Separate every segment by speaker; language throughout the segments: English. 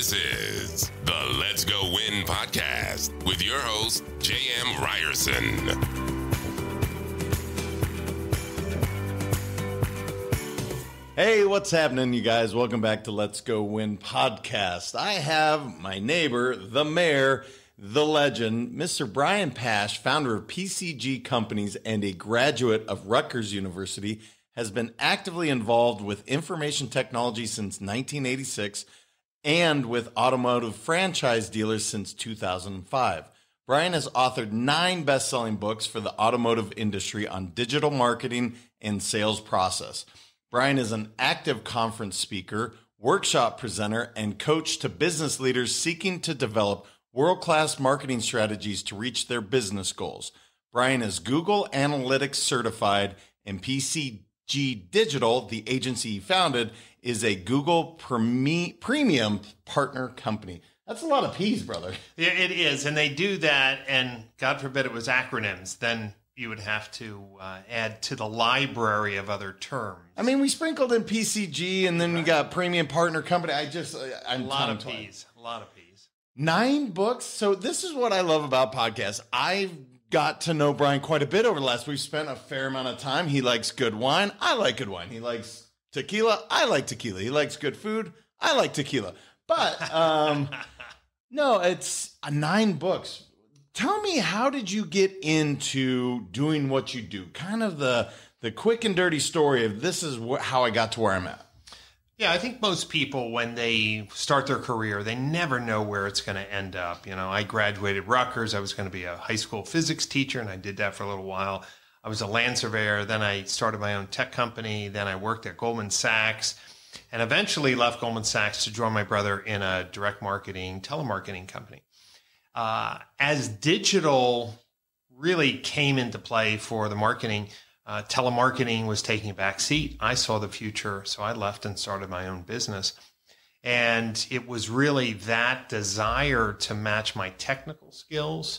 Speaker 1: This is the Let's Go Win podcast with your host, J.M. Ryerson.
Speaker 2: Hey, what's happening, you guys? Welcome back to Let's Go Win podcast. I have my neighbor, the mayor, the legend, Mr. Brian Pasch, founder of PCG Companies and a graduate of Rutgers University, has been actively involved with information technology since 1986 and with automotive franchise dealers since 2005. Brian has authored 9 best-selling books for the automotive industry on digital marketing and sales process. Brian is an active conference speaker, workshop presenter, and coach to business leaders seeking to develop world-class marketing strategies to reach their business goals. Brian is Google Analytics certified, and PCG Digital, the agency he founded, is a Google premium partner company. That's a lot of P's, brother.
Speaker 3: Yeah, it is. And they do that, and God forbid it was acronyms, then you would have to add to the library of other terms.
Speaker 2: I mean, we sprinkled in PCG, and then you got premium partner company. I'm
Speaker 3: a lot of P's. A lot of P's.
Speaker 2: 9 books. So this is what I love about podcasts. I've got to know Brian quite a bit over the last. We've spent a fair amount of time. He likes good wine. I like good wine. He likes tequila. I like tequila. He likes good food. I like tequila. But no, it's 9 books. Tell me, how did you get into doing what you do? Kind of the quick and dirty story of this is how I got to where I'm at.
Speaker 3: Yeah, I think most people, when they start their career, they never know where it's going to end up. You know, I graduated Rutgers. I was going to be a high school physics teacher, and I did that for a little while. I was a land surveyor. Then I started my own tech company. Then I worked at Goldman Sachs and eventually left Goldman Sachs to join my brother in a direct marketing, telemarketing company. As digital really came into play for the marketing, telemarketing was taking a back seat. I saw the future, so I left and started my own business. And it was really that desire to match my technical skills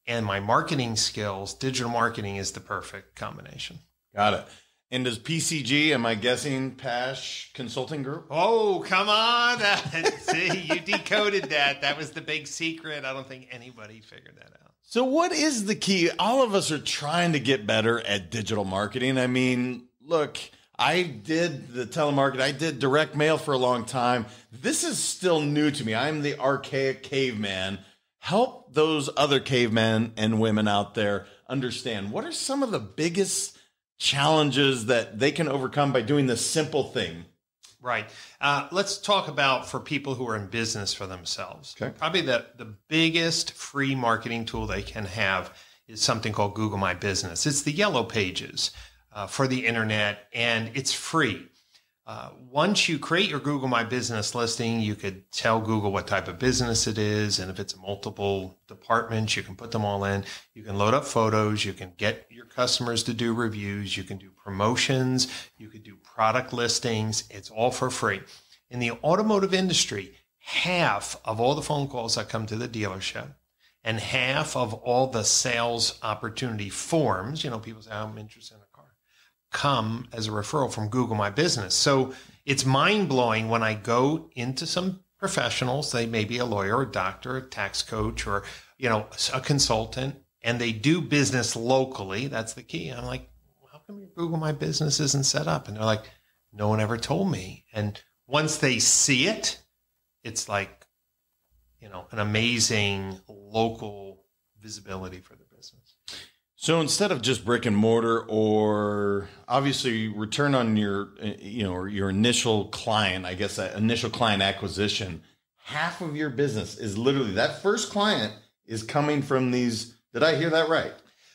Speaker 3: and my marketing skills. Digital marketing is the perfect combination.
Speaker 2: Got it. And does PCG, am I guessing, Pasch Consulting Group?
Speaker 3: Oh, come on. See, you decoded that. That was the big secret. I don't think anybody figured that out.
Speaker 2: So what is the key? All of us are trying to get better at digital marketing. I mean, look, I did the telemarketing. I did direct mail for a long time. This is still new to me. I'm the archaic caveman. Help those other cavemen and women out there understand, what are some of the biggest challenges that they can overcome by doing this simple thing?
Speaker 3: Right. Let's talk about for people who are in business for themselves.
Speaker 2: Okay.
Speaker 3: Probably the biggest free marketing tool they can have is something called Google My Business. It's the yellow pages for the internet, and it's free. Once you create your Google My Business listing, you could tell Google what type of business it is. And if it's multiple departments, you can put them all in. You can load up photos. You can get your customers to do reviews. You can do promotions. You could do product listings. It's all for free. In the automotive industry, half of all the phone calls that come to the dealership and half of all the sales opportunity forms, people say, I'm interested in a car, come as a referral from Google My Business. So it's mind-blowing when I go into some professionals, they may be a lawyer, a doctor, a tax coach, or, a consultant, and they do business locally. That's the key. I'm like, well, how come your Google My Business isn't set up? And they're like, no one ever told me. And once they see it, it's like, an amazing local visibility for the business.
Speaker 2: So instead of just brick and mortar, or obviously return on your, your initial client, I guess that initial client acquisition, half of your business is literally that first client is coming from these. Did I hear that right?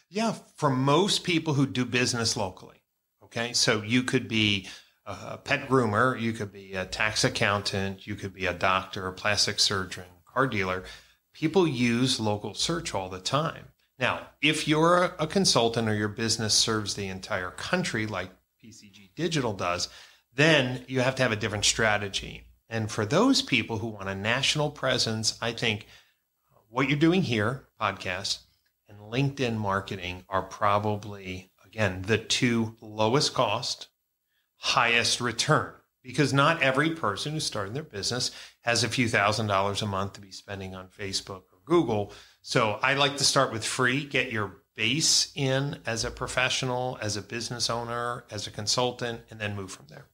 Speaker 3: Yeah. For most people who do business locally. Okay. So you could be a pet groomer. You could be a tax accountant. You could be a doctor, a plastic surgeon, car dealer. People use local search all the time. Now, if you're a consultant or your business serves the entire country like PCG Digital does, then you have to have a different strategy. And for those people who want a national presence, I think what you're doing here, podcasts, and LinkedIn marketing are probably, again, the 2 lowest cost, highest return. because not every person who's starting their business has a few $1,000s a month to be spending on Facebook or Google. So I like to start with free, get your base in as a professional, as a business owner, as a consultant, and then move from there.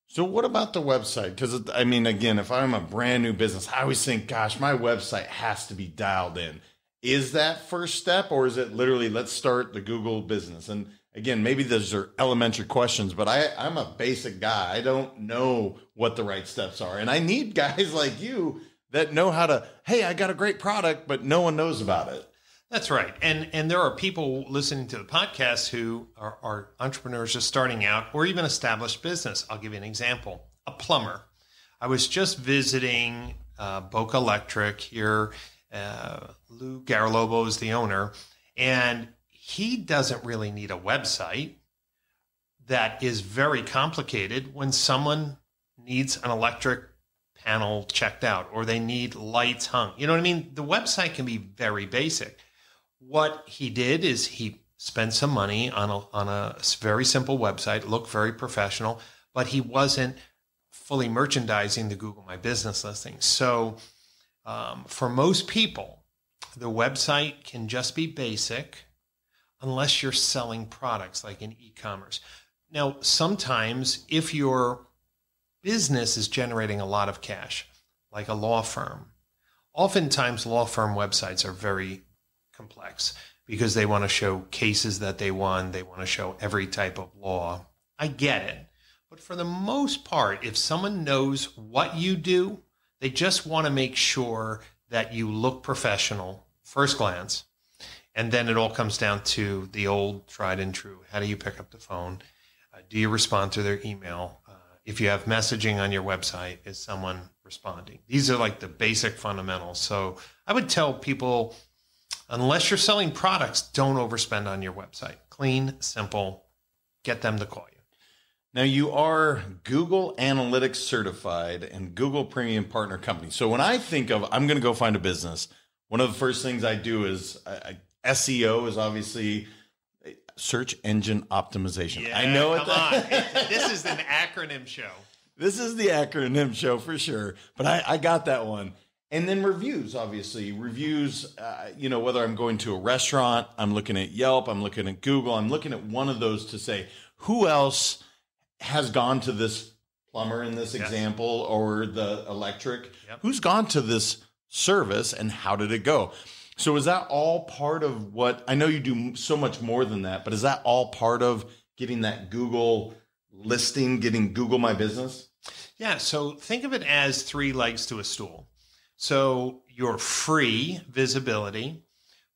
Speaker 2: So what about the website? Because, I mean, again, if I'm a brand new business, I always think, gosh, my website has to be dialed in. Is that first step, or is it literally, let's start the Google business? And again, maybe those are elementary questions, but I'm a basic guy. I don't know what the right steps are. And I need guys like you that know how to, hey, I got a great product, but no one knows about it.
Speaker 3: That's right. And there are people listening to the podcast who are entrepreneurs just starting out or even established business. I'll give you an example. A plumber. I was just visiting Boca Electric here. Lou Garalobo is the owner, and he doesn't really need a website that is very complicated when someone needs an electric panel checked out or they need lights hung. You know what I mean? The website can be very basic. What he did is he spent some money on a very simple website, looked very professional, but he wasn't fully merchandising the Google My Business listings. So for most people, the website can just be basic unless you're selling products like in e-commerce. Now, sometimes if your business is generating a lot of cash, like a law firm, oftentimes law firm websites are very complex because they want to show cases that they won. They want to show every type of law. I get it. But for the most part, if someone knows what you do, they just want to make sure that you look professional first glance. And then it all comes down to the old tried and true. How do you pick up the phone? Do you respond to their email? If you have messaging on your website, is someone responding? These are like the basic fundamentals. So I would tell people, unless you're selling products, don't overspend on your website. Clean, simple, get them to call you.
Speaker 2: Now, you are Google Analytics certified and Google Premium Partner Company. So when I think of, I'm going to go find a business, one of the first things I do is SEO is obviously search engine optimization.
Speaker 3: Yeah,
Speaker 2: I know
Speaker 3: come on. This is an acronym show.
Speaker 2: This is the acronym show for sure. But I got that one. And then reviews, obviously. Reviews, whether I'm going to a restaurant, I'm looking at Yelp, I'm looking at Google, I'm looking at one of those to say, who else has gone to this plumber in this example or the electric?
Speaker 3: Yep.
Speaker 2: Who's gone to this service and how did it go? So is that all part of what, I know you do so much more than that, but is that all part of getting that Google listing, getting Google My Business?
Speaker 3: Yeah, so think of it as three legs to a stool. So your free visibility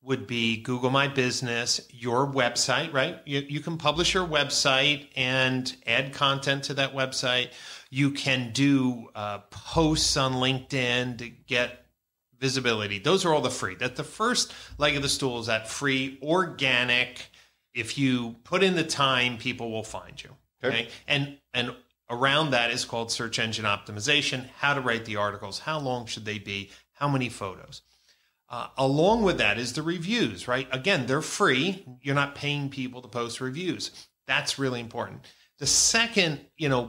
Speaker 3: would be Google My Business, your website, right? You can publish your website and add content to that website. You can do posts on LinkedIn to get visibility. Those are all the free. That the first leg of the stool is that free, organic. If you put in the time, people will find you. Okay. And around that is called search engine optimization, how to write the articles, how long should they be, how many photos. Along with that is the reviews, right? Again, they're free. You're not paying people to post reviews. That's really important. The second,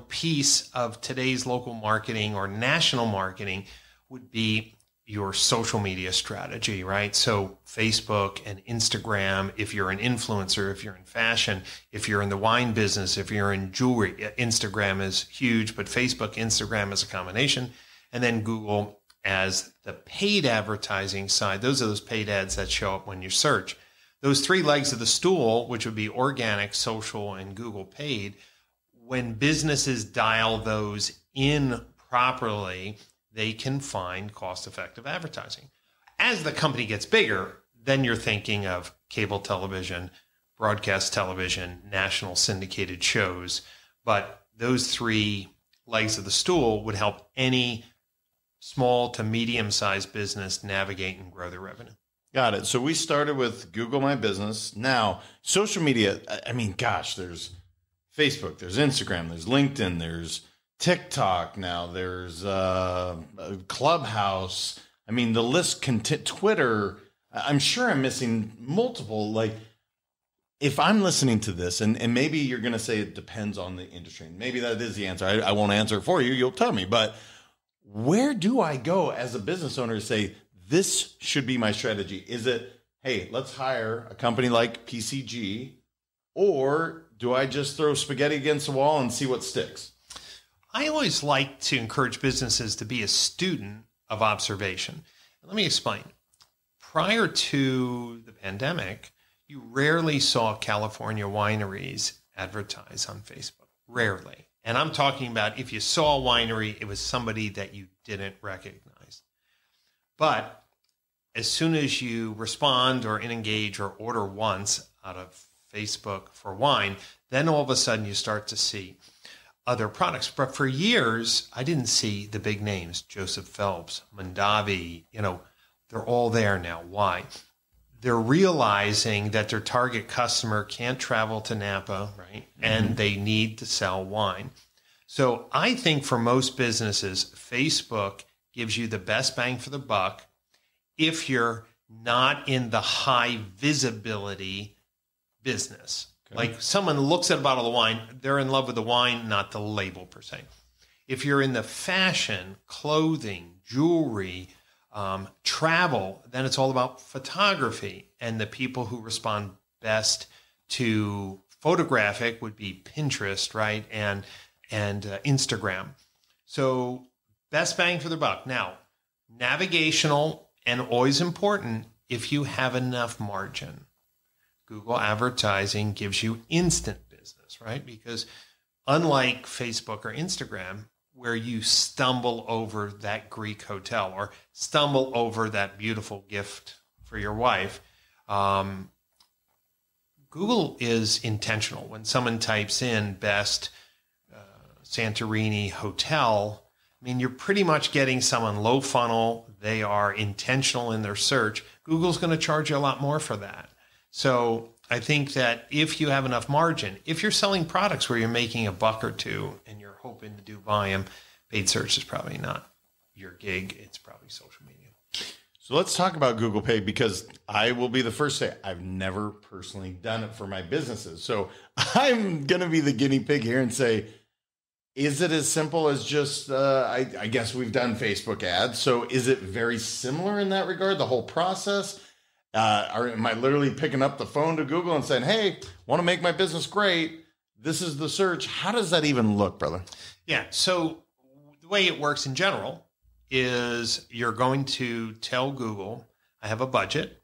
Speaker 3: piece of today's local marketing or national marketing would be your social media strategy, right? So Facebook and Instagram, if you're an influencer, if you're in fashion, if you're in the wine business, if you're in jewelry, Instagram is huge, but Facebook, Instagram is a combination. And then Google as the paid advertising side. Those are those paid ads that show up when you search. Those three legs of the stool, which would be organic, social, and Google paid, when businesses dial those in properly, they can find cost-effective advertising. As the company gets bigger, then you're thinking of cable television, broadcast television, national syndicated shows. But those three legs of the stool would help any small to medium-sized business navigate and grow their revenue.
Speaker 2: Got it. So we started with Google My Business. Now, social media, I mean, gosh, there's Facebook, there's Instagram, there's LinkedIn, there's TikTok now, there's Clubhouse. I mean, the list, Twitter. I'm sure I'm missing multiple. Like, if I'm listening to this, and maybe you're going to say it depends on the industry, and maybe that is the answer. I won't answer it for you. You'll tell me. But where do I go as a business owner to say this should be my strategy? Is it, hey, let's hire a company like PCG, or do I just throw spaghetti against the wall and see what sticks?
Speaker 3: I always like to encourage businesses to be a student of observation. Let me explain. Prior to the pandemic, you rarely saw California wineries advertise on Facebook. Rarely. And I'm talking about if you saw a winery, it was somebody that you didn't recognize. But as soon as you respond or engage or order once out of Facebook for wine, then all of a sudden you start to see other products. But for years, I didn't see the big names, Joseph Phelps, Mondavi, they're all there now. Why? They're realizing that their target customer can't travel to Napa, right? Mm-hmm. And they need to sell wine. So I think for most businesses, Facebook gives you the best bang for the buck if you're not in the high visibility business. Okay. Like someone looks at a bottle of wine, they're in love with the wine, not the label per se. If you're in the fashion, clothing, jewelry, travel, then it's all about photography. And the people who respond best to photographic would be Pinterest, right? And Instagram. So best bang for the buck. Now, navigational and always important if you have enough margin. Google advertising gives you instant business, right? Because unlike Facebook or Instagram, where you stumble over that Greek hotel or stumble over that beautiful gift for your wife, Google is intentional. When someone types in best Santorini hotel, I mean, you're pretty much getting someone low funnel. They are intentional in their search. Google's going to charge you a lot more for that. So I think that if you have enough margin, if you're selling products where you're making a buck or two and you're hoping to do volume, paid search is probably not your gig. It's probably social media.
Speaker 2: So let's talk about Google Pay, because I will be the first to say I've never personally done it for my businesses. So I'm going to be the guinea pig here and say, is it as simple as just, I guess we've done Facebook ads. So is it very similar in that regard, the whole process? Or am I literally picking up the phone to Google and saying, hey, want to make my business great? This is the search. How does that even look, brother?
Speaker 3: Yeah. So the way it works in general is you're going to tell Google, I have a budget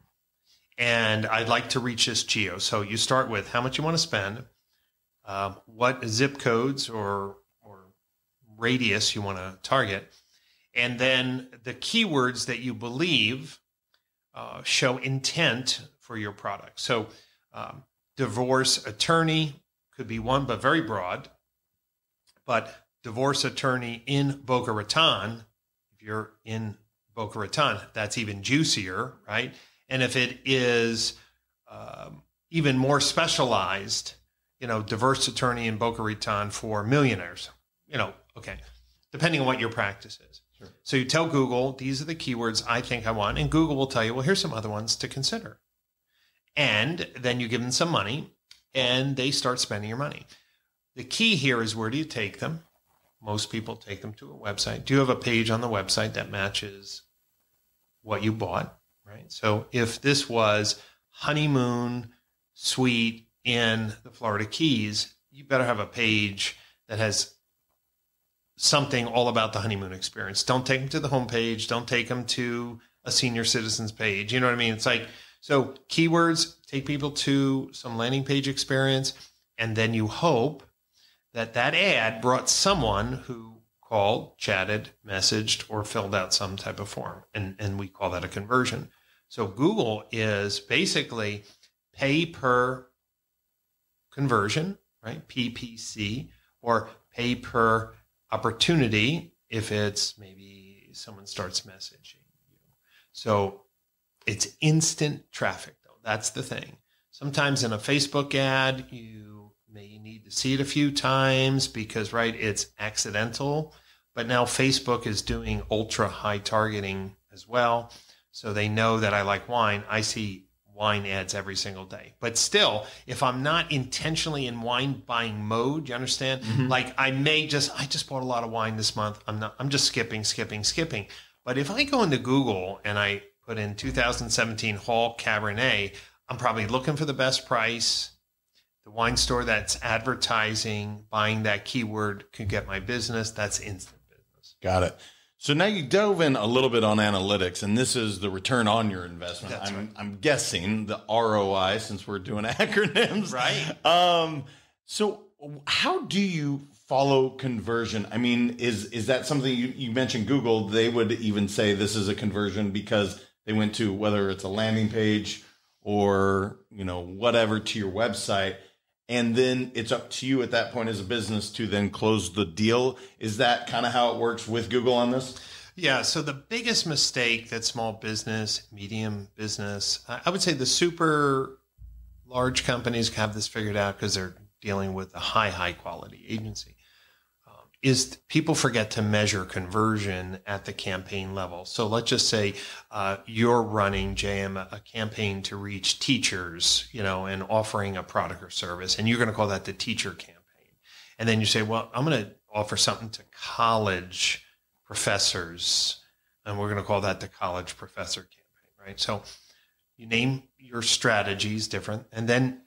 Speaker 3: and I'd like to reach this geo. So you start with how much you want to spend, what zip codes or radius you want to target, and then the keywords that you believe show intent for your product. So divorce attorney could be one, but very broad. But divorce attorney in Boca Raton, if you're in Boca Raton, that's even juicier, right? And if it is even more specialized, divorce attorney in Boca Raton for millionaires, okay, depending on what your practice is. Sure. So you tell Google, these are the keywords I think I want, and Google will tell you, well, here's some other ones to consider. And then you give them some money, and they start spending your money. The key here is, where do you take them? Most people take them to a website. Do you have a page on the website that matches what you bought, right? So if this was honeymoon suite in the Florida Keys, you better have a page that has something all about the honeymoon experience. Don't take them to the homepage. Don't take them to a senior citizens page. You know what I mean? It's like, so keywords, take people to some landing page experience, and then you hope that that ad brought someone who called, chatted, messaged, or filled out some type of form. And we call that a conversion. So Google is basically pay per conversion, right? PPC, or pay per opportunity if it's maybe someone starts messaging you. So it's instant traffic, though. That's the thing. Sometimes in a Facebook ad, you may need to see it a few times because, right, it's accidental. But now Facebook is doing ultra high targeting as well. So they know that I like wine. I see wine ads every single day. But still, if I'm not intentionally in wine buying mode, you understand?
Speaker 2: Mm-hmm.
Speaker 3: Like I just bought a lot of wine this month. I'm just skipping. But if I go into Google and I put in 2017 Hall Cabernet, I'm probably looking for the best price. The wine store that's advertising, buying that keyword could get my business. That's instant business.
Speaker 2: Got it. So now you dove in a little bit on analytics, and this is the return on your investment.
Speaker 3: That's right.
Speaker 2: I'm guessing the ROI, since we're doing acronyms.
Speaker 3: Right.
Speaker 2: So how do you follow conversion? I mean, is that something you mentioned Google? They would even say this is a conversion because they went to, whether it's a landing page or, whatever, to your website. And then it's up to you at that point as a business to then close the deal. Is that kind of how it works with Google on this?
Speaker 3: Yeah. So the biggest mistake that small business, medium business, I would say the super large companies have this figured out because they're dealing with a high quality agency, is people forget to measure conversion at the campaign level. So let's just say you're running, JM, a campaign to reach teachers, and offering a product or service, and you're going to call that the teacher campaign. And then you say, well, I'm going to offer something to college professors, and we're going to call that the college professor campaign, right? So you name your strategies different, and then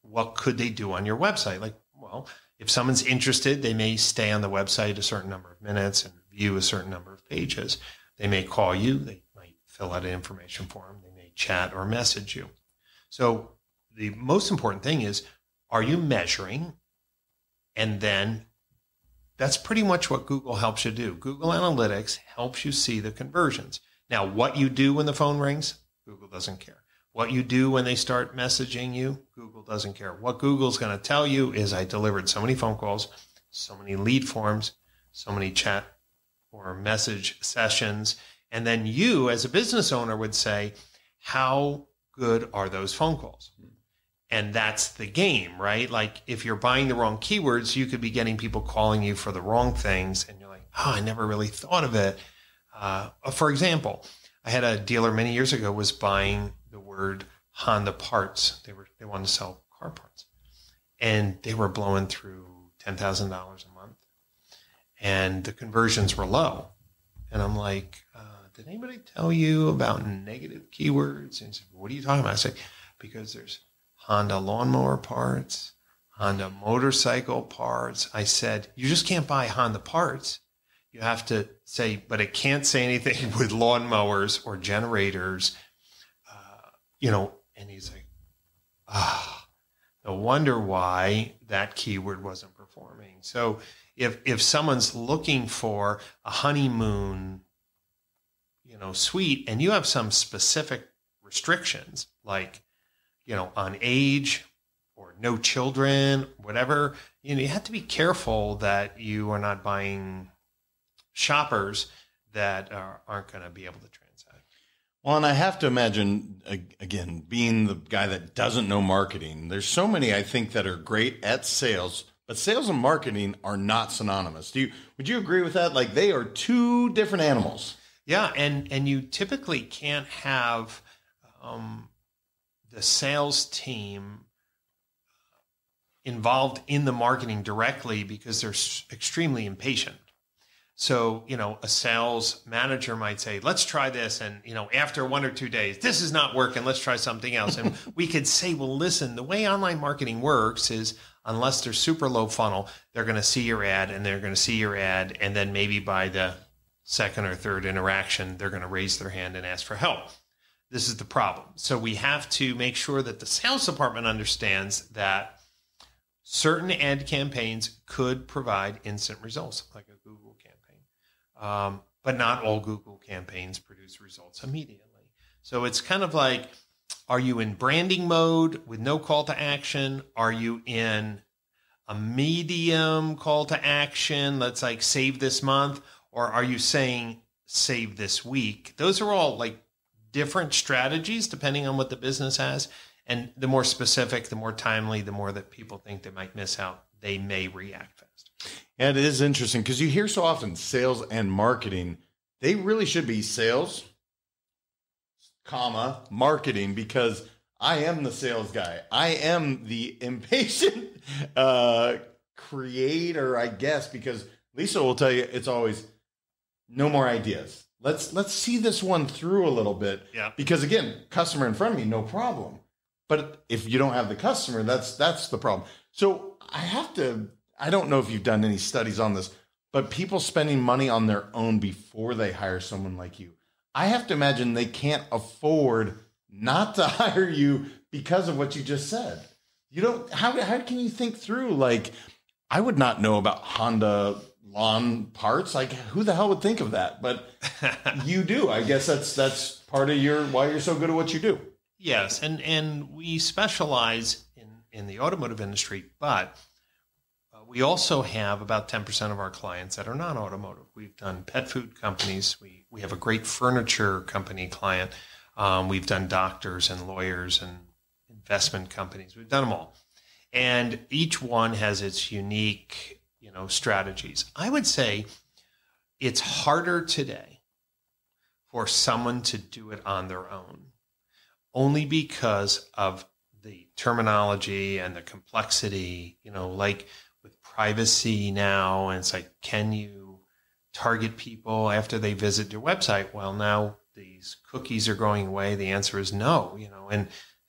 Speaker 3: what could they do on your website? Like, well, if someone's interested, they may stay on the website a certain number of minutes and view a certain number of pages. They may call you. They might fill out an information form. They may chat or message you. So the most important thing is, are you measuring? And then that's pretty much what Google helps you do. Google Analytics helps you see the conversions. Now, what you do when the phone rings, Google doesn't care. What you do when they start messaging you, Google doesn't care. What Google's going to tell you is I delivered so many phone calls, so many lead forms, so many chat or message sessions. And then you as a business owner would say, how good are those phone calls? And that's the game, right? Like if you're buying the wrong keywords, you could be getting people calling you for the wrong things. And you're like, I never really thought of it. For example, I had a dealer many years ago was buying the word Honda parts. They wanted to sell car parts, and they were blowing through $10,000 a month, and the conversions were low. And I'm like, did anybody tell you about negative keywords? And he said, what are you talking about? I said, because there's Honda lawnmower parts, Honda motorcycle parts. I said, you just can't buy Honda parts. You have to say, but it can't say anything with lawnmowers or generators, and he's like, no wonder why that keyword wasn't performing. So if someone's looking for a honeymoon, suite, and you have some specific restrictions, like, on age or no children, whatever, you have to be careful that you are not buying shoppers that aren't going to be able to transact.
Speaker 2: Well, and I have to imagine, again, being the guy that doesn't know marketing, there's so many, I think, that are great at sales, but sales and marketing are not synonymous. Would you agree with that? Like they are two different animals.
Speaker 3: Yeah. And you typically can't have the sales team involved in the marketing directly because they're extremely impatient. So, a sales manager might say, let's try this. And, after 1 or 2 days, this is not working. Let's try something else. And we could say, well, listen, the way online marketing works is unless they're super low funnel, they're going to see your ad and they're going to see your ad. And then maybe by the second or third interaction, they're going to raise their hand and ask for help. This is the problem. So we have to make sure that the sales department understands that certain ad campaigns could provide instant results, like a Google campaign. But not all Google campaigns produce results immediately. So it's kind of like, are you in branding mode with no call to action? Are you in a medium call to action? Let's like save this month. Or are you saying save this week? Those are all like different strategies depending on what the business has. And the more specific, the more timely, the more that people think they might miss out, they may react fast.
Speaker 2: And it is interesting because you hear so often sales and marketing, they really should be sales, marketing, because I am the sales guy. I am the impatient creator, I guess, because Lisa will tell you it's always no more ideas. Let's see this one through a little bit.
Speaker 3: Yeah.
Speaker 2: Because again, customer in front of me, no problem. But if you don't have the customer, that's the problem. So I don't know if you've done any studies on this, but people spending money on their own before they hire someone like you, I have to imagine they can't afford not to hire you because of what you just said. You don't, how can you think through, like, I would not know about Honda lawn parts. Like, who the hell would think of that? But you do. I guess that's part of why you're so good at what you do.
Speaker 3: Yes. And we specialize in the automotive industry, but we also have about 10% of our clients that are non-automotive. We've done pet food companies. We have a great furniture company client. We've done doctors and lawyers and investment companies. We've done them all. And each one has its unique, strategies. I would say it's harder today for someone to do it on their own, only because of the terminology and the complexity, like with privacy now. And it's like, can you target people after they visit your website? Well, now these cookies are going away. The answer is no,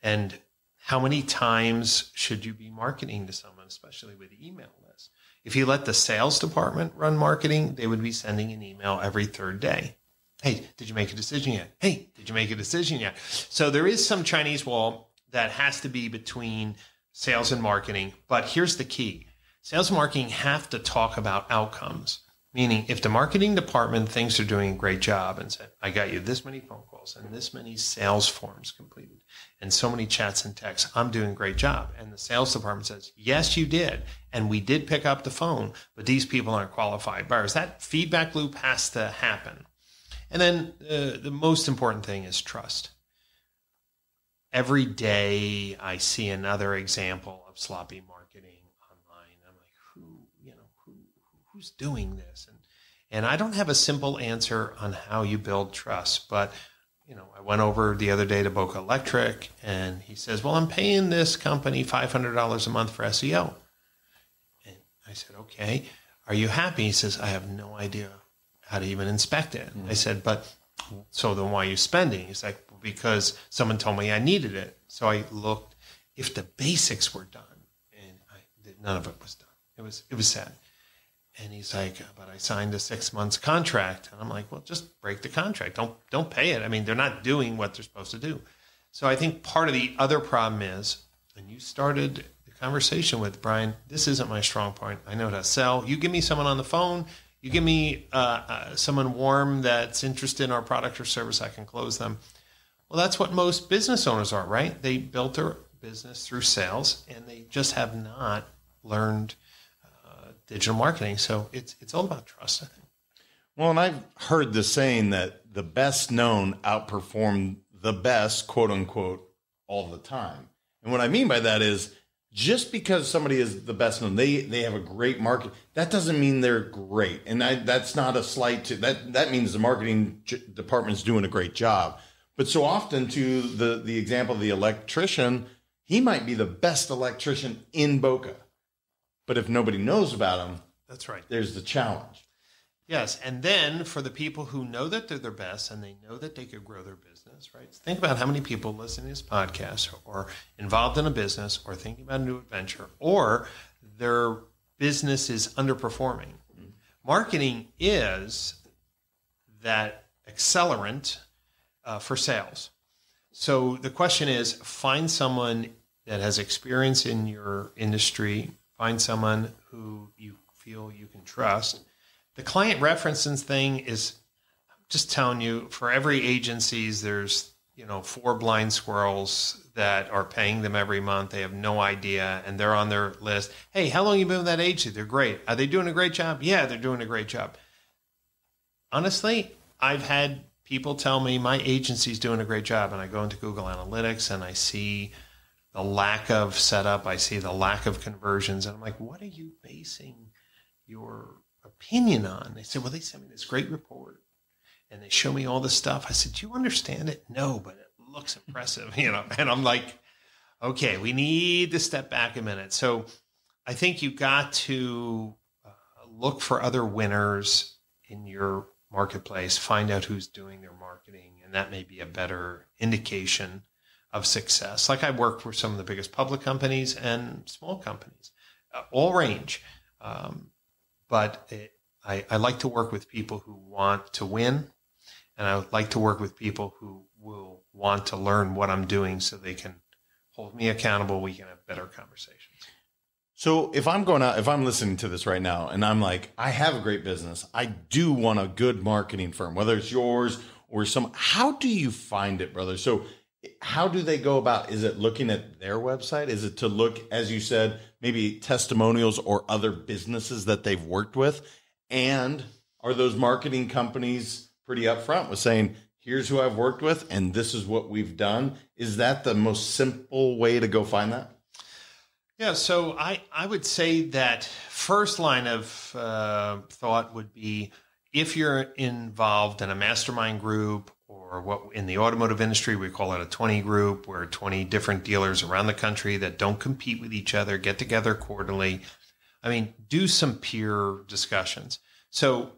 Speaker 3: and how many times should you be marketing to someone, especially with the email list? If you let the sales department run marketing, they would be sending an email every third day. Hey, did you make a decision yet? Hey, did you make a decision yet? So there is some Chinese wall that has to be between sales and marketing. But here's the key. Sales and marketing have to talk about outcomes. Meaning, if the marketing department thinks they're doing a great job and said, I got you this many phone calls and this many sales forms completed and so many chats and texts, I'm doing a great job. And the sales department says, yes, you did. And we did pick up the phone, but these people aren't qualified buyers. That feedback loop has to happen. And then the most important thing is trust. Every day I see another example of sloppy marketing online. I'm like, who's doing this? And I don't have a simple answer on how you build trust, but I went over the other day to Boca Electric, and he says, well, I'm paying this company $500 a month for SEO. And I said, okay, are you happy? He says, I have no idea how to even inspect it. I said, but so then why are you spending? He's like, because someone told me I needed it. So I looked if the basics were done, and none of it was done. It was sad. And he's like, but I signed a 6 months contract. And I'm like, well, just break the contract. Don't pay it. I mean, they're not doing what they're supposed to do. So I think part of the other problem is, and you started the conversation with, Brian, this isn't my strong point. I know how to sell. You give me someone on the phone. You give me someone warm that's interested in our product or service, I can close them. Well, that's what most business owners are, right? They built their business through sales, and they just have not learned digital marketing. So it's all about trust, I think.
Speaker 2: Well, and I've heard the saying that the best known outperform the best, quote unquote, all the time. And what I mean by that is, just because somebody is the best known, they have a great market, that doesn't mean they're great. And that's not a slight to that means the marketing department's doing a great job. But so often, to the example of the electrician, he might be the best electrician in Boca. But if nobody knows about him,
Speaker 3: that's right.
Speaker 2: There's the challenge.
Speaker 3: Yes. And then for the people who know that they're their best and they know that they could grow their business, right? Think about how many people listening to this podcast or involved in a business or thinking about a new adventure, or their business is underperforming. Mm-hmm. Marketing is that accelerant for sales. So the question is, find someone that has experience in your industry. Find someone who you feel you can trust. The client referencing thing is, I'm just telling you, for every agencies, there's 4 blind squirrels that are paying them every month. They have no idea, and they're on their list. Hey, how long have you been with that agency? They're great. Are they doing a great job? Yeah, they're doing a great job. Honestly, I've had people tell me my agency's doing a great job, and I go into Google Analytics and I see the lack of setup, I see the lack of conversions, and I'm like, what are you basing your opinion on? They said, well, they sent me this great report, and they show me all this stuff. I said, do you understand it? No, but it looks impressive, And I'm like, Okay, we need to step back a minute. So I think you got to look for other winners in your marketplace, find out who's doing their marketing, and that may be a better indication of success. Like I work for some of the biggest public companies and small companies, all range. But I like to work with people who want to win, and I would like to work with people who will want to learn what I'm doing so they can hold me accountable. We can have better conversations.
Speaker 2: So if I'm going out, if I'm listening to this right now and I'm like, I have a great business, I do want a good marketing firm, whether it's yours or how do you find it, brother? So how do they go about? Is it looking at their website? Is it to look, as you said, maybe testimonials or other businesses that they've worked with? And are those marketing companies pretty upfront with saying, here's who I've worked with and this is what we've done? Is that the most simple way to go find that?
Speaker 3: Yeah, so I would say that first line of thought would be if you're involved in a mastermind group, or what in the automotive industry we call it a 20 group, where 20 different dealers around the country that don't compete with each other get together quarterly. I mean, do some peer discussions. So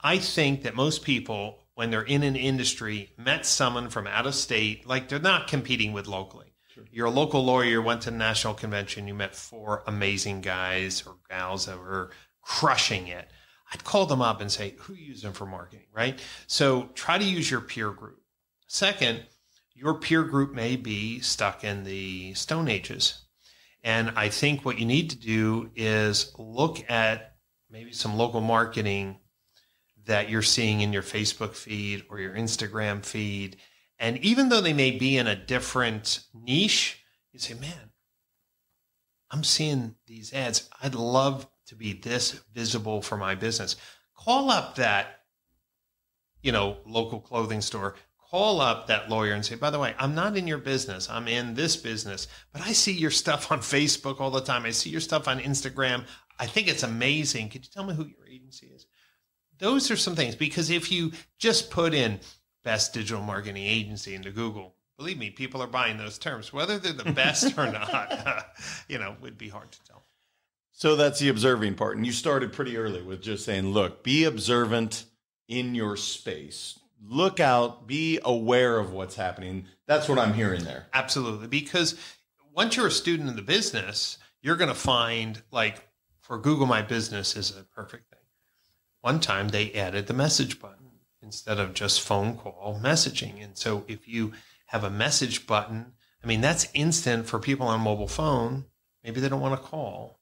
Speaker 3: I think that most people, when they're in an industry, met someone from out of state, like they're not competing with locally. Sure. You're a local lawyer, went to the national convention, you met 4 amazing guys or gals that were crushing it. I'd call them up and say, who you using for marketing, right? So try to use your peer group. Second, your peer group may be stuck in the Stone Ages. And I think what you need to do is look at maybe some local marketing that you're seeing in your Facebook feed or your Instagram feed. And even though they may be in a different niche, you say, man, I'm seeing these ads. I'd love to be this visible for my business. Call up that, local clothing store. Call up that lawyer and say, by the way, I'm not in your business. I'm in this business, but I see your stuff on Facebook all the time. I see your stuff on Instagram. I think it's amazing. Could you tell me who your agency is? Those are some things, because if you just put in best digital marketing agency into Google, believe me, people are buying those terms. Whether they're the best or not, would be hard to tell.
Speaker 2: So that's the observing part. And you started pretty early with just saying, look, be observant in your space. Look out, be aware of what's happening. That's what I'm hearing there.
Speaker 3: Absolutely. Because once you're a student in the business, you're going to find, like, for Google My Business is a perfect thing. One time they added the message button instead of just phone call messaging. And so if you have a message button, that's instant for people on mobile phone. Maybe they don't want to call.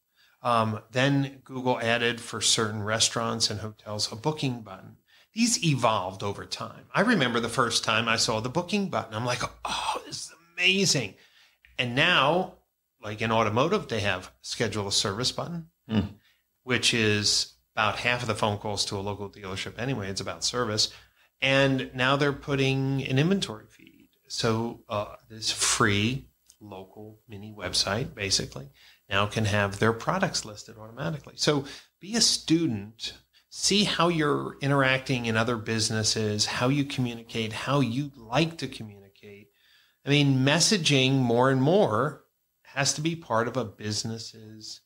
Speaker 3: Then Google added for certain restaurants and hotels a booking button. These evolved over time. I remember the first time I saw the booking button. I'm like, oh, this is amazing. And now, like in automotive, they have schedule a service button, which is about half of the phone calls to a local dealership anyway. It's about service. And now they're putting an inventory feed. So this free local mini website basically now can have their products listed automatically. So be a student, see how you're interacting in other businesses, how you communicate, how you like to communicate. Messaging more and more has to be part of a business's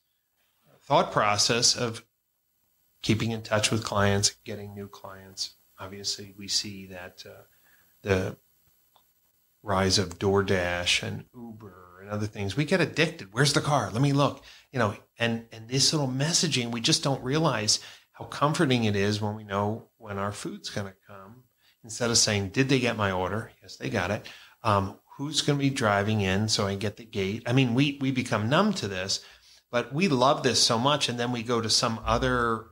Speaker 3: thought process of keeping in touch with clients, getting new clients. Obviously, we see that the rise of DoorDash and Uber and other things, we get addicted. Where's the car? Let me look. And this little messaging, we just don't realize how comforting it is when we know when our food's going to come. Instead of saying, did they get my order? Yes, they got it. Who's going to be driving in so I get the gate? We become numb to this, but we love this so much. And then we go to some other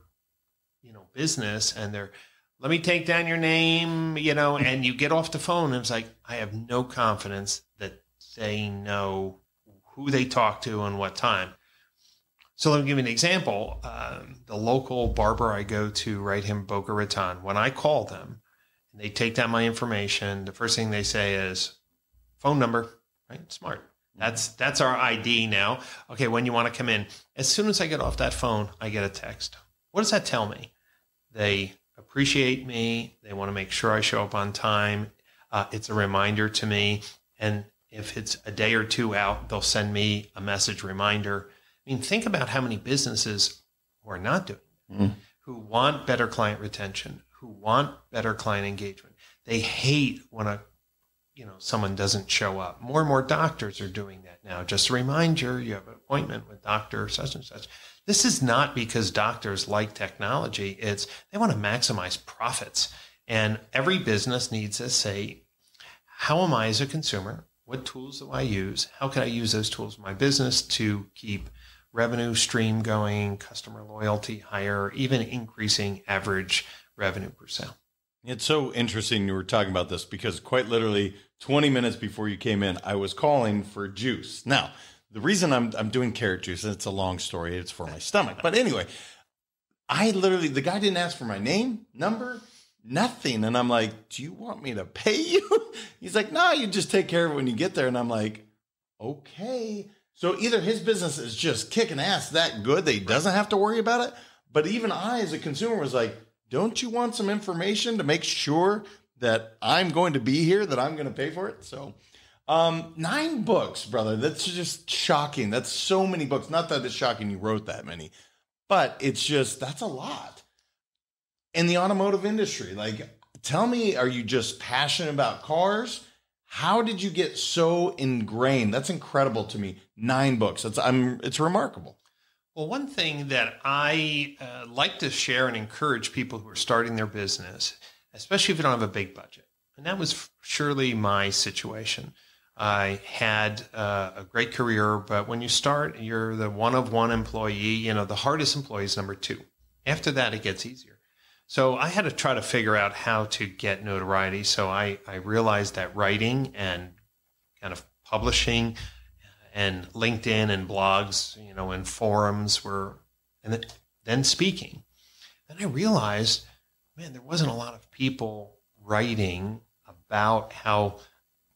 Speaker 3: business and let me take down your name, and you get off the phone and it's like, I have no confidence that they know who they talk to and what time. So let me give you an example. The local barber I go to right here in Boca Raton, when I call them and they take down my information, the first thing they say is phone number, right? Smart. That's our ID now. Okay, when you want to come in. As soon as I get off that phone, I get a text. What does that tell me? They appreciate me. They want to make sure I show up on time. It's a reminder to me. And if it's a day or two out, they'll send me a message reminder. I mean, think about how many businesses who are not doing it, who want better client retention, who want better client engagement. They hate when someone doesn't show up. More and more doctors are doing that now. Just a reminder, you have an appointment with Dr. such and such. This is not because doctors like technology. It's they want to maximize profits. And every business needs to say, how am I as a consumer? What tools do I use? How can I use those tools in my business to keep revenue stream going, customer loyalty higher, even increasing average revenue per sale?
Speaker 2: It's so interesting you were talking about this because quite literally 20 minutes before you came in, I was calling for juice. Now, the reason I'm doing carrot juice, and it's a long story, it's for my stomach. But anyway, the guy didn't ask for my name, number, nothing. And I'm like, do you want me to pay you? He's like, no, you just take care of it when you get there. And I'm like, okay. So either his business is just kicking ass that good that he doesn't have to worry about it. But even I, as a consumer, was like, don't you want some information to make sure that I'm going to be here, that I'm going to pay for it? So 9 books, brother. That's just shocking. That's so many books. Not that it's shocking you wrote that many, but it's just, that's a lot. In the automotive industry, like, tell me, are you just passionate about cars? How did you get so ingrained? That's incredible to me. 9 books. It's remarkable.
Speaker 3: Well, one thing that I like to share and encourage people who are starting their business, especially if you don't have a big budget, and that was surely my situation. I had a great career, but when you start, you're the one of one employee. The hardest employee is number 2. After that, it gets easier. So I had to try to figure out how to get notoriety. So I realized that writing and kind of publishing and LinkedIn and blogs, and forums and then speaking. Then I realized, man, there wasn't a lot of people writing about how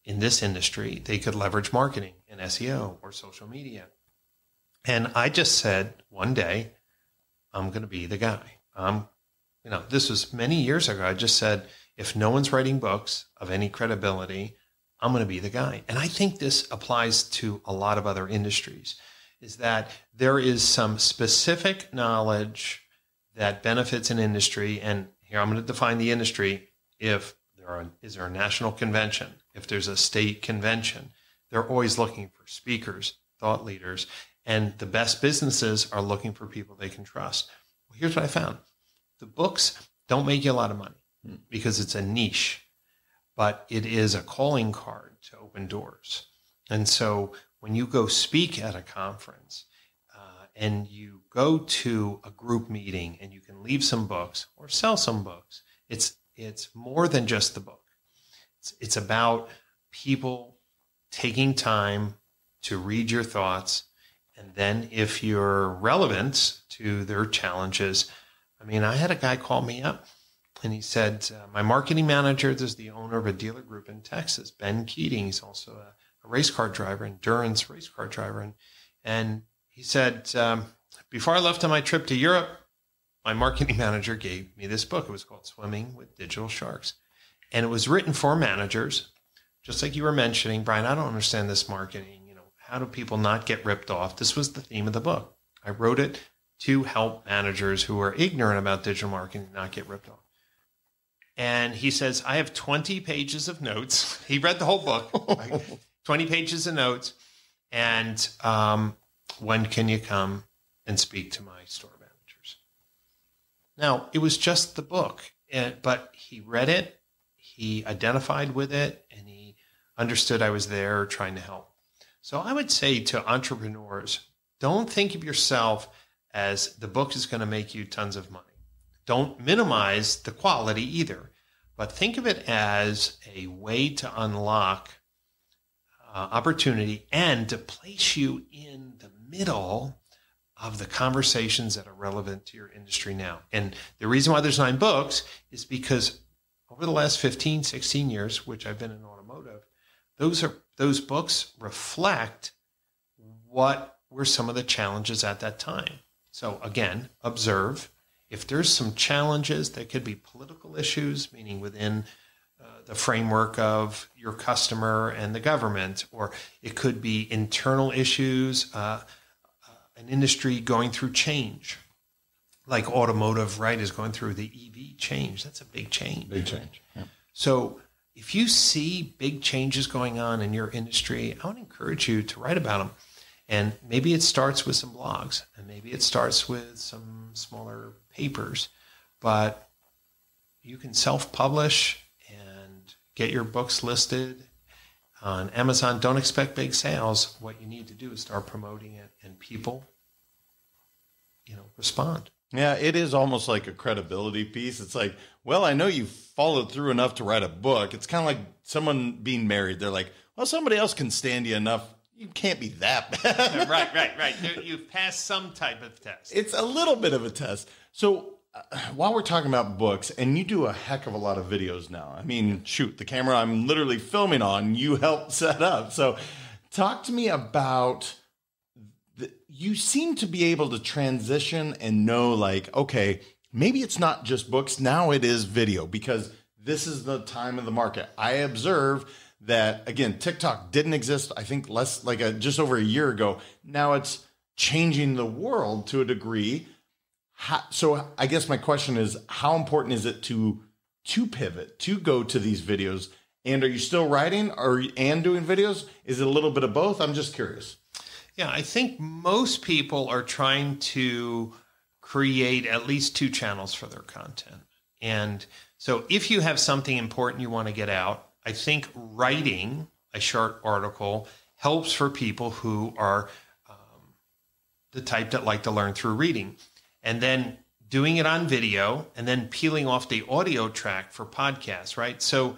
Speaker 3: in this industry they could leverage marketing and SEO or social media. And I just said one day, I'm going to be the guy. This was many years ago. I just said, if no one's writing books of any credibility, I'm going to be the guy. And I think this applies to a lot of other industries, is that there is some specific knowledge that benefits an industry. And here I'm going to define the industry. Is there a national convention? If there's a state convention, they're always looking for speakers, thought leaders, and the best businesses are looking for people they can trust. Well, here's what I found. The books don't make you a lot of money because it's a niche, but it is a calling card to open doors. And so when you go speak at a conference and you go to a group meeting and you can leave some books or sell some books, it's more than just the book. It's about people taking time to read your thoughts. And then if you're relevant to their challenges, I had a guy call me up and he said, my marketing manager, this is the owner of a dealer group in Texas, Ben Keating. He's also a race car driver, endurance race car driver. And he said, before I left on my trip to Europe, my marketing manager gave me this book. It was called Swimming with Digital Sharks. And it was written for managers, just like you were mentioning, Brian, I don't understand this marketing. How do people not get ripped off? This was the theme of the book. I wrote it to help managers who are ignorant about digital marketing not get ripped off. And he says, I have 20 pages of notes. He read the whole book, right? 20 pages of notes. And when can you come and speak to my store managers? Now, it was just the book, but he read it, he identified with it, and he understood I was there trying to help. So I would say to entrepreneurs, don't think of yourself as the book is going to make you tons of money. Don't minimize the quality either, but think of it as a way to unlock opportunity and to place you in the middle of the conversations that are relevant to your industry now. And the reason why there's 9 books is because over the last 15, 16 years, which I've been in automotive, those books reflect what were some of the challenges at that time. So again, observe. If there's some challenges that could be political issues, meaning within the framework of your customer and the government, or it could be internal issues, an industry going through change, like automotive, right, is going through the EV change. That's a big change.
Speaker 2: Big change. Yeah.
Speaker 3: So if you see big changes going on in your industry, I would encourage you to write about them. And maybe it starts with some blogs, and maybe it starts with some smaller papers, but you can self-publish and get your books listed on Amazon. Don't expect big sales. What you need to do is start promoting it, and people, respond.
Speaker 2: Yeah, it is almost like a credibility piece. It's like, well, I know you followed through enough to write a book. It's kind of like someone being married. They're like, well, somebody else can stand you enough. You can't be that bad.
Speaker 3: Right. You've passed some type of test.
Speaker 2: It's a little bit of a test. So while we're talking about books, and you do a heck of a lot of videos now. I mean, shoot, the camera I'm literally filming on, you helped set up. So talk to me about, you seem to be able to transition and know, like, okay, maybe it's not just books. Now it is video, because this is the time of the market. I observe that, again, TikTok didn't exist, I think, just over a year ago. Now it's changing the world to a degree. So I guess my question is, how important is it to pivot, to go to these videos? And are you still writing and doing videos? Is it a little bit of both? I'm just curious.
Speaker 3: Yeah, I think most people are trying to create at least 2 channels for their content. And so if you have something important you want to get out, I think writing a short article helps for people who are the type that like to learn through reading. And then doing it on video, and then peeling off the audio track for podcasts, right? So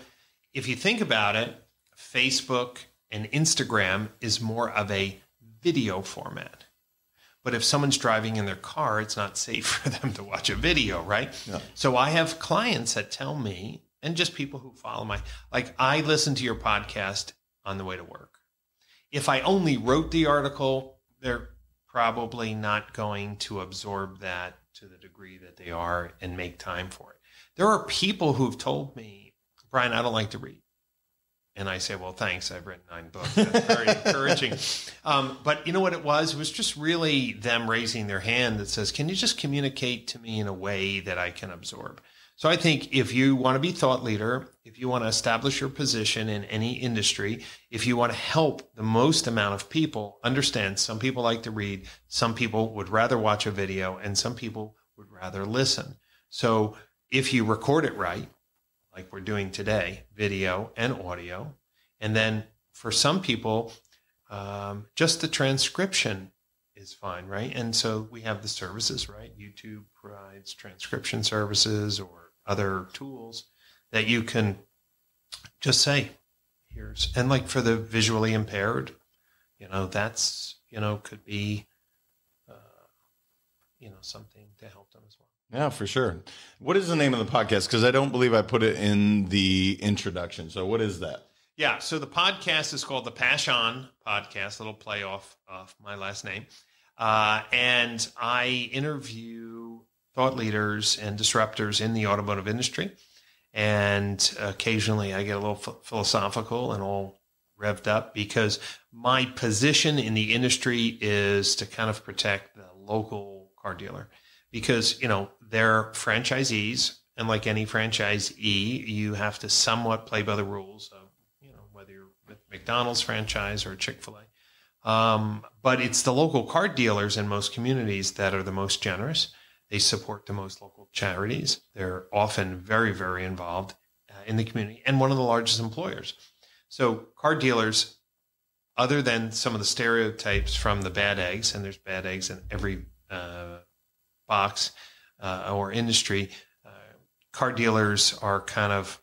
Speaker 3: if you think about it, Facebook and Instagram is more of a video format. But if someone's driving in their car, it's not safe for them to watch a video, right? Yeah. So I have clients that tell me, and just people who follow I listen to your podcast on the way to work. If I only wrote the article, they're probably not going to absorb that to the degree that they are and make time for it. There are people who've told me, Brian, I don't like to read. And I say, well, thanks. I've written 9 books. That's very encouraging. But you know what it was? It was just really them raising their hand that says, can you just communicate to me in a way that I can absorb? So I think if you want to be thought leader, if you want to establish your position in any industry, if you want to help the most amount of people understand, some people like to read, some people would rather watch a video, and some people would rather listen. So if you record it right, like we're doing today, video and audio, and then for some people, just the transcription is fine, right? And so we have the services, right? YouTube provides transcription services or other tools that you can just say, and like for the visually impaired, that's, could be, something to help them as well.
Speaker 2: Yeah, for sure. What is the name of the podcast? Because I don't believe I put it in the introduction. So what is that?
Speaker 3: Yeah, so the podcast is called the Pasch Podcast, a little play off my last name. And I interview thought leaders and disruptors in the automotive industry. And occasionally I get a little philosophical and all revved up, because my position in the industry is to kind of protect the local car dealer, because, they're franchisees. And like any franchisee, you have to somewhat play by the rules of, whether you're with McDonald's franchise or Chick-fil-A. But it's the local car dealers in most communities that are the most generous. They support the most local charities. They're often very, very involved in the community, and one of the largest employers. So car dealers, other than some of the stereotypes from the bad eggs, and there's bad eggs in every box or industry, car dealers are kind of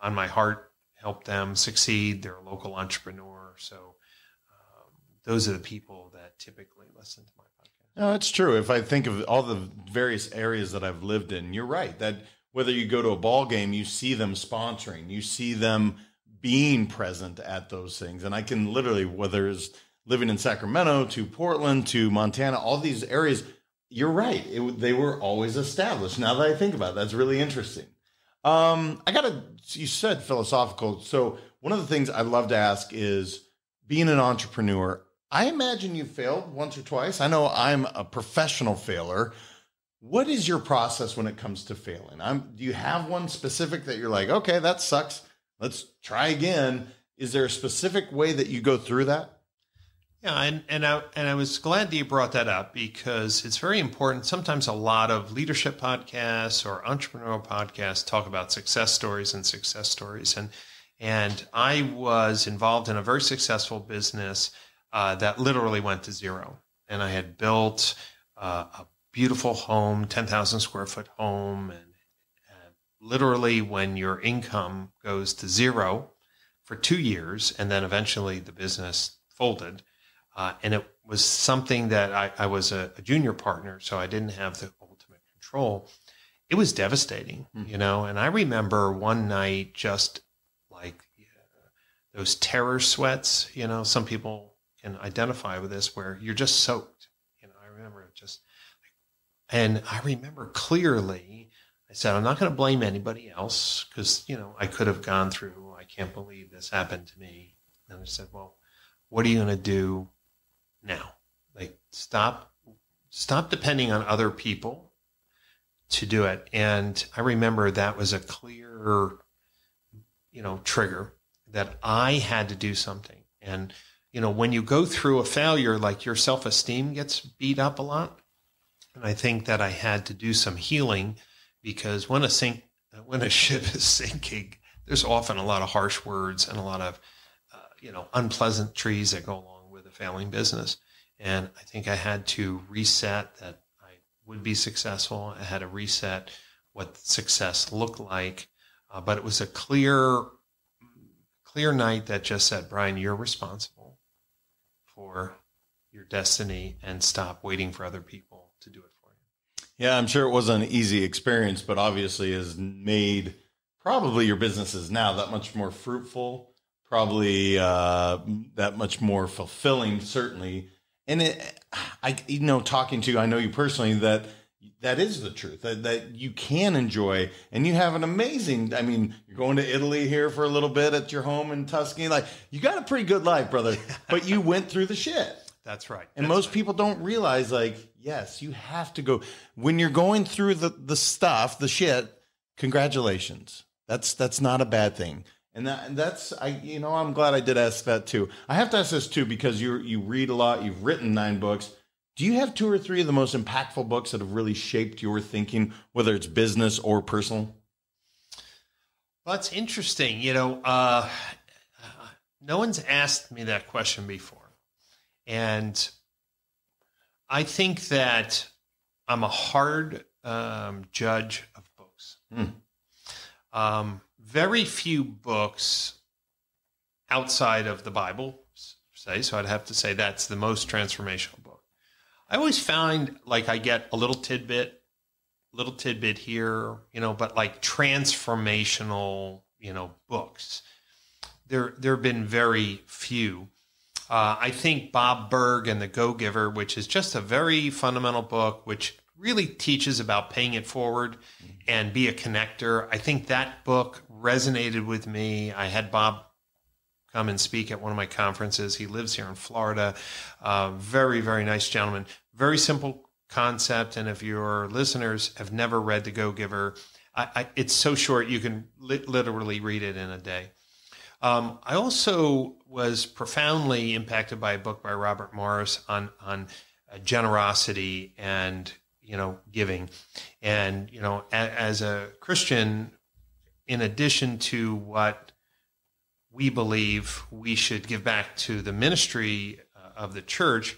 Speaker 3: on my heart, help them succeed. They're a local entrepreneur. So those are the people that typically listen to my podcast.
Speaker 2: No, it's true. If I think of all the various areas that I've lived in, you're right, that whether you go to a ball game, you see them sponsoring, you see them being present at those things. And I can literally, whether it's living in Sacramento to Portland to Montana, all these areas, you're right. They were always established. Now that I think about it, that's really interesting. You said philosophical. So one of the things I love to ask is being an entrepreneur. I imagine you failed once or twice. I know I'm a professional failure. What is your process when it comes to failing? Do you have one specific that you're like, okay, that sucks. Let's try again. Is there a specific way that you go through that?
Speaker 3: Yeah, and I was glad that you brought that up because it's very important. Sometimes a lot of leadership podcasts or entrepreneurial podcasts talk about success stories. And I was involved in a very successful business that literally went to zero. And I had built a beautiful home, 10,000 square foot home. And literally when your income goes to zero for 2 years, and then eventually the business folded. And it was something that I was a junior partner, so I didn't have the ultimate control. It was devastating, and I remember one night just like those terror sweats, some people can identify with this where you're just soaked. I remember it and I remember clearly, I said, I'm not going to blame anybody else because, I could have gone through, I can't believe this happened to me. And I said, well, what are you going to do now? Like, stop depending on other people to do it. And I remember that was a clear, trigger that I had to do something. And, when you go through a failure, like your self-esteem gets beat up a lot. And I think that I had to do some healing because when a ship is sinking, there's often a lot of harsh words and a lot of, unpleasant trees that go along with a failing business. And I think I had to reset that I would be successful. I had to reset what success looked like. But it was a clear night that just said, Brian, you're responsible for your destiny and stop waiting for other people to do it for you.
Speaker 2: Yeah, I'm sure it wasn't an easy experience, but obviously has made probably your businesses now that much more fruitful, probably that much more fulfilling, certainly. And talking to you, I know you personally, that is the truth, that you can enjoy, and you have an amazing, you're going to Italy here for a little bit at your home in Tuscany. Like, you got a pretty good life, brother, but you went through the shit.
Speaker 3: That's right.
Speaker 2: And most people don't realize, like, yes, you have to go. When you're going through the stuff, the shit, congratulations. That's not a bad thing. And I'm glad I did ask that too. I have to ask this too, because you read a lot, you've written 9 books. Do you have 2 or 3 of the most impactful books that have really shaped your thinking, whether it's business or personal?
Speaker 3: Well, that's interesting. No one's asked me that question before. And I think that I'm a hard judge of books. Very few books outside of the Bible, so I'd have to say that's the most transformational book. I always find like I get a little tidbit here, but like transformational, books. There have been very few. I think Bob Burg and the Go-Giver, which is just a very fundamental book, which really teaches about paying it forward and be a connector. I think that book resonated with me. I had Bob come and speak at one of my conferences. He lives here in Florida. Very, very nice gentleman. Very simple concept. And if your listeners have never read The Go-Giver, it's so short you can literally read it in a day. I also was profoundly impacted by a book by Robert Morris on generosity and giving. And as a Christian, in addition to what we believe we should give back to the ministry of the church,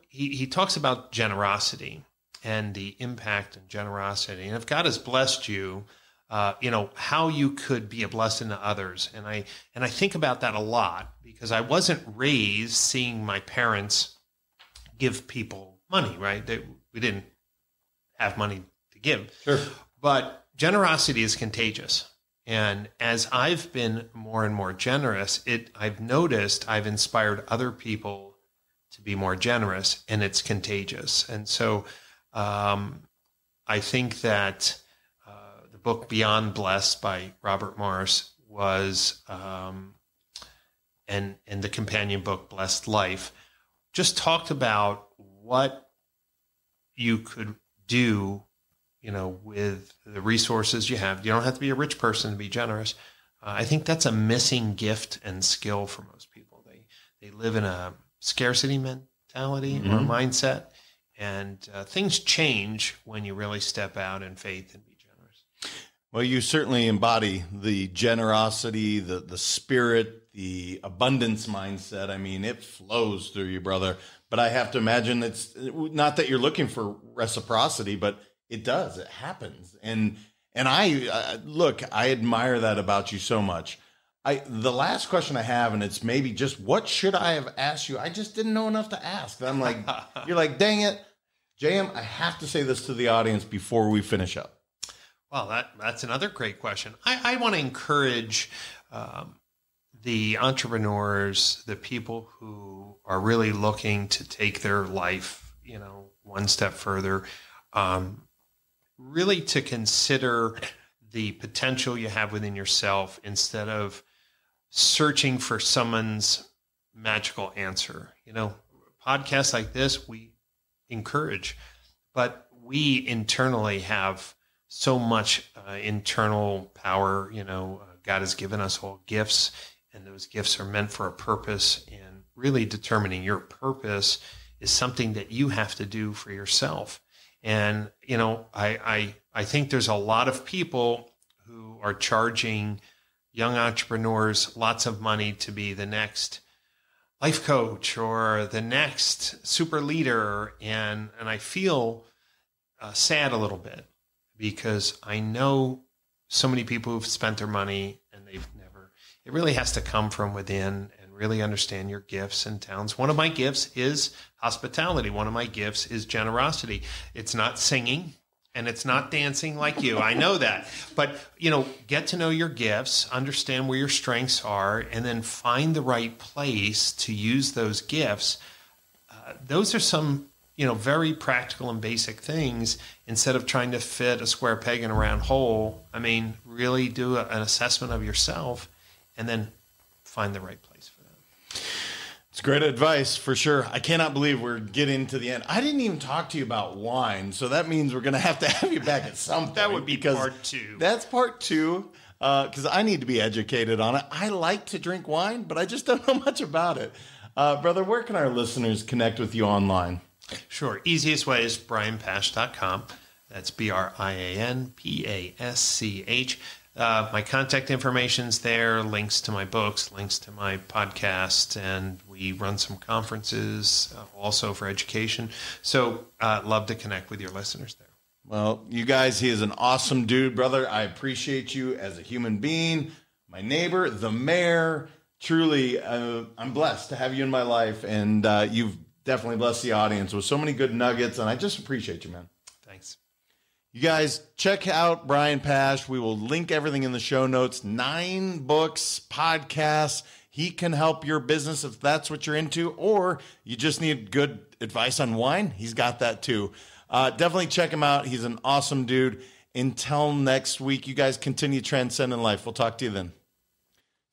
Speaker 3: he talks about generosity and the impact of generosity. And if God has blessed you, how you could be a blessing to others. And I think about that a lot because I wasn't raised seeing my parents give people money, right? We didn't have money to give.
Speaker 2: Sure.
Speaker 3: But generosity is contagious. And as I've been more and more generous, I've noticed I've inspired other people to be more generous, and it's contagious. And so I think that the book Beyond Blessed by Robert Morris was, and the companion book Blessed Life, just talked about what you could do, with the resources you have. You don't have to be a rich person to be generous. I think that's a missing gift and skill for most people. They live in a scarcity mentality or mindset, and things change when you really step out in faith and be generous.
Speaker 2: Well, you certainly embody the generosity, the spirit, the abundance mindset. I mean, it flows through you, brother. But I have to imagine it's not that you're looking for reciprocity, but it does. It happens. And I look, I admire that about you so much. The last question I have, and it's maybe just, what should I have asked you? I just didn't know enough to ask. And I'm like, you're like, dang it, JM, I have to say this to the audience before we finish up.
Speaker 3: Well, that's another great question. I want to encourage the entrepreneurs, the people who are really looking to take their life, one step further, really to consider the potential you have within yourself instead of searching for someone's magical answer. Podcasts like this, we encourage, but we internally have so much internal power. God has given us all gifts, and those gifts are meant for a purpose, and really determining your purpose is something that you have to do for yourself. And, I think there's a lot of people who are charging young entrepreneurs lots of money to be the next life coach or the next super leader. And I feel sad a little bit, because I know so many people who've spent their money and it really has to come from within and really understand your gifts and talents. One of my gifts is hospitality. One of my gifts is generosity. It's not singing and it's not dancing like you. I know that. But, get to know your gifts, understand where your strengths are, and then find the right place to use those gifts. Those are some, very practical and basic things, instead of trying to fit a square peg in a round hole. I mean, really do an assessment of yourself and then find the right place for that.
Speaker 2: It's great advice for sure. I cannot believe we're getting to the end. I didn't even talk to you about wine, so that means we're going to have you back at some point.
Speaker 3: That would be part 2.
Speaker 2: That's part 2, because I need to be educated on it. I like to drink wine, but I just don't know much about it. Brother, where can our listeners connect with you online?
Speaker 3: Sure. Easiest way is brianpasch.com. That's BrianPasch. My contact information's there, links to my books, links to my podcast, and we run some conferences also for education. So love to connect with your listeners there.
Speaker 2: Well, you guys, he is an awesome dude, brother. I appreciate you as a human being, my neighbor, the mayor. Truly, I'm blessed to have you in my life, and you've definitely blessed the audience with so many good nuggets, and I just appreciate you, man.
Speaker 3: Thanks.
Speaker 2: You guys, check out Brian Pasch. We will link everything in the show notes. 9 books, podcasts. He can help your business if that's what you're into, or you just need good advice on wine. He's got that too. Definitely check him out. He's an awesome dude. Until next week, you guys continue transcending life. We'll talk to you then.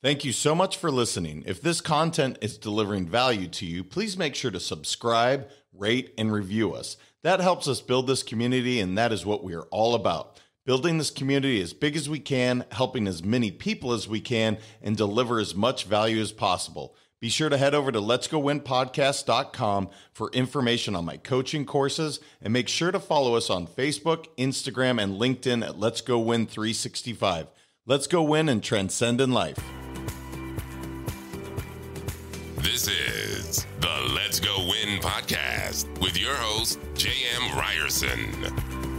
Speaker 2: Thank you so much for listening. If this content is delivering value to you, please make sure to subscribe, rate, and review us. That helps us build this community, and that is what we are all about. Building this community as big as we can, helping as many people as we can, and deliver as much value as possible. Be sure to head over to letsgowinpodcast.com for information on my coaching courses, and make sure to follow us on Facebook, Instagram, and LinkedIn at Let's Go Win 365. Let's go win and transcend in life.
Speaker 1: This is the Let's Go Win podcast with your host, J.M. Ryerson.